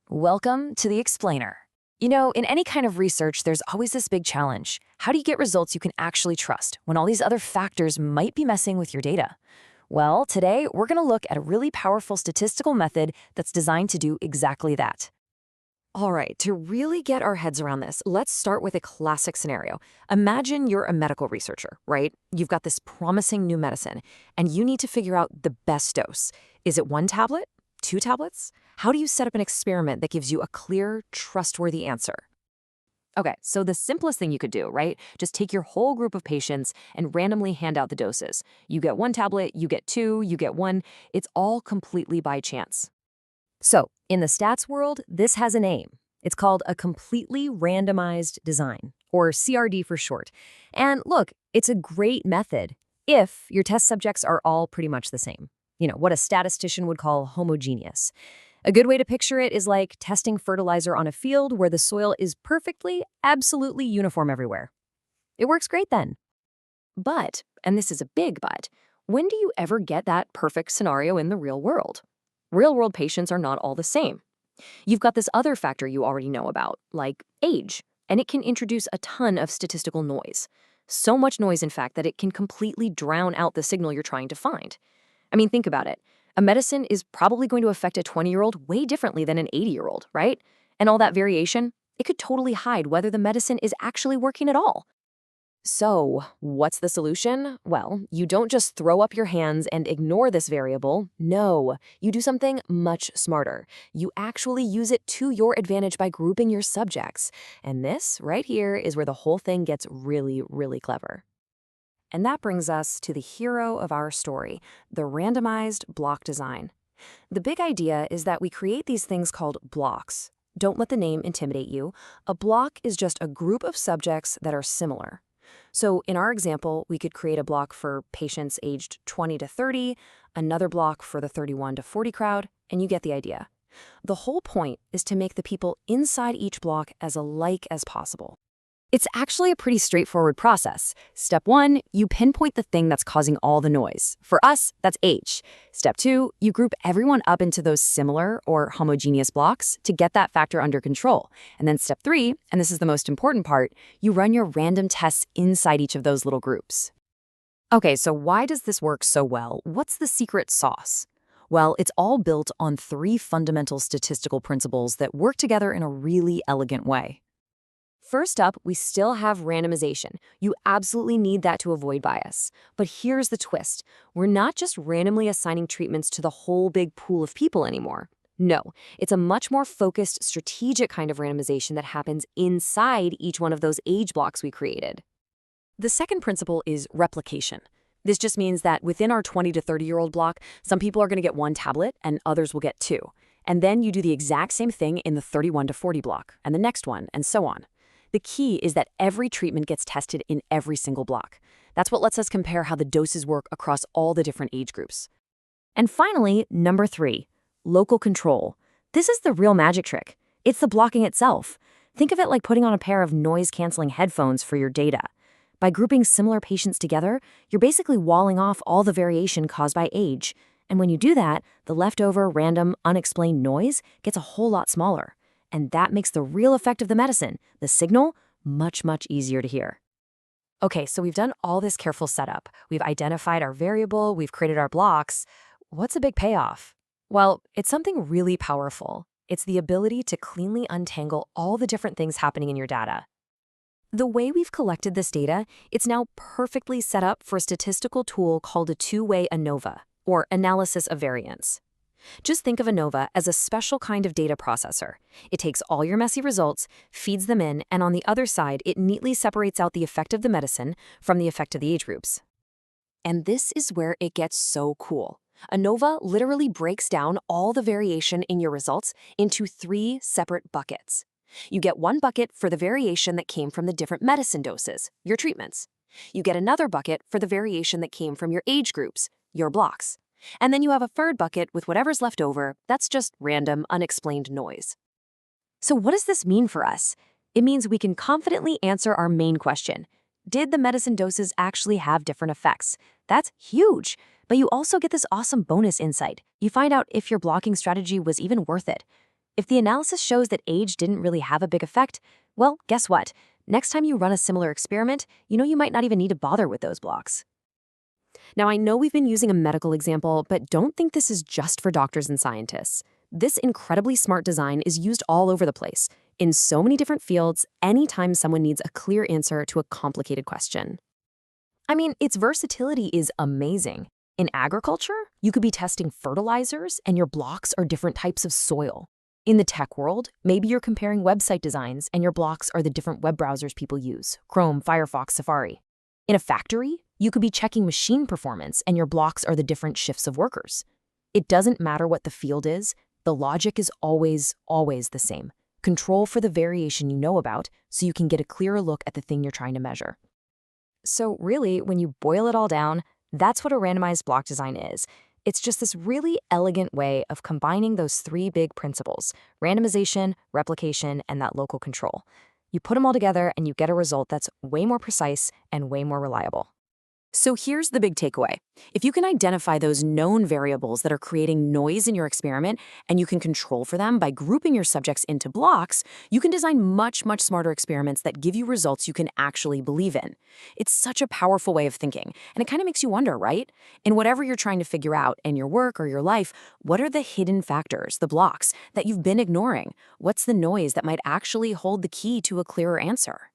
Welcome to the Explainer. In any kind of research, there's always this big challenge. How do you get results you can actually trust when all these other factors might be messing with your data? Well, today we're going to look at a really powerful statistical method that's designed to do exactly that. All right, to really get our heads around this, let's start with a classic scenario. Imagine you're a medical researcher, right? You've got this promising new medicine, and you need to figure out the best dose. Is it one tablet? Two tablets? How do you set up an experiment that gives you a clear, trustworthy answer? Okay, so the simplest thing you could do, right? Just take your whole group of patients and randomly hand out the doses. You get one tablet, you get two, you get one. It's all completely by chance. So, in the stats world, this has a name. It's called a completely randomized design, or CRD for short. And look, it's a great method if your test subjects are all pretty much the same. What a statistician would call homogeneous. A good way to picture it is like testing fertilizer on a field where the soil is perfectly, absolutely uniform everywhere. It works great then. But, and this is a big but, when do you ever get that perfect scenario in the real world? Real-world patients are not all the same. You've got this other factor you already know about, like age, and it can introduce a ton of statistical noise. So much noise, in fact, that it can completely drown out the signal you're trying to find. I mean, think about it. A medicine is probably going to affect a 20-year-old way differently than an 80-year-old, right? And all that variation, it could totally hide whether the medicine is actually working at all. So, what's the solution? Well, you don't just throw up your hands and ignore this variable. No, you do something much smarter. You actually use it to your advantage by grouping your subjects. And this, right here, is where the whole thing gets really, really clever. And that brings us to the hero of our story, the randomized block design. The big idea is that we create these things called blocks. Don't let the name intimidate you. A block is just a group of subjects that are similar. So in our example, we could create a block for patients aged 20 to 30, another block for the 31 to 40 crowd, and you get the idea. The whole point is to make the people inside each block as alike as possible. It's actually a pretty straightforward process. Step 1, you pinpoint the thing that's causing all the noise. For us, that's age. Step 2, you group everyone up into those similar or homogeneous blocks to get that factor under control. And then step 3, and this is the most important part, you run your random tests inside each of those little groups. Okay, so why does this work so well? What's the secret sauce? Well, it's all built on 3 fundamental statistical principles that work together in a really elegant way. First up, we still have randomization. You absolutely need that to avoid bias. But here's the twist. We're not just randomly assigning treatments to the whole big pool of people anymore. No, it's a much more focused, strategic kind of randomization that happens inside each one of those age blocks we created. The second principle is replication. This just means that within our 20 to 30-year-old block, some people are going to get one tablet and others will get 2. And then you do the exact same thing in the 31 to 40 block, and the next one, and so on. The key is that every treatment gets tested in every single block. That's what lets us compare how the doses work across all the different age groups. And finally, number 3, local control. This is the real magic trick. It's the blocking itself. Think of it like putting on a pair of noise-canceling headphones for your data. By grouping similar patients together, you're basically walling off all the variation caused by age. And when you do that, the leftover, random, unexplained noise gets a whole lot smaller. And that makes the real effect of the medicine, the signal, much, much easier to hear. Okay, so we've done all this careful setup. We've identified our variable, we've created our blocks. What's a big payoff? Well, it's something really powerful. It's the ability to cleanly untangle all the different things happening in your data. The way we've collected this data, it's now perfectly set up for a statistical tool called a two-way ANOVA, or analysis of variance. Just think of ANOVA as a special kind of data processor. It takes all your messy results, feeds them in, and on the other side, it neatly separates out the effect of the medicine from the effect of the age groups. And this is where it gets so cool. ANOVA literally breaks down all the variation in your results into 3 separate buckets. You get one bucket for the variation that came from the different medicine doses, your treatments. You get another bucket for the variation that came from your age groups, your blocks. And then you have a third bucket with whatever's left over, that's just random, unexplained noise. So what does this mean for us? It means we can confidently answer our main question. Did the medicine doses actually have different effects? That's huge. But you also get this awesome bonus insight. You find out if your blocking strategy was even worth it. If the analysis shows that age didn't really have a big effect, well, guess what? Next time you run a similar experiment, you might not even need to bother with those blocks. Now, I know we've been using a medical example, but don't think this is just for doctors and scientists. This incredibly smart design is used all over the place, in so many different fields, anytime someone needs a clear answer to a complicated question. I mean, its versatility is amazing. In agriculture, you could be testing fertilizers and your blocks are different types of soil. In the tech world, maybe you're comparing website designs and your blocks are the different web browsers people use, Chrome, Firefox, Safari. In a factory, you could be checking machine performance and your blocks are the different shifts of workers. It doesn't matter what the field is, the logic is always the same. Control for the variation you know about so you can get a clearer look at the thing you're trying to measure. So really, when you boil it all down, that's what a randomized block design is. It's just this really elegant way of combining those three big principles: randomization, replication, and that local control. You put them all together and you get a result that's way more precise and way more reliable. So here's the big takeaway. If you can identify those known variables that are creating noise in your experiment and you can control for them by grouping your subjects into blocks, you can design much smarter experiments that give you results you can actually believe in. It's such a powerful way of thinking, and it kind of makes you wonder, right? In whatever you're trying to figure out in your work or your life, what are the hidden factors, the blocks, that you've been ignoring? What's the noise that might actually hold the key to a clearer answer?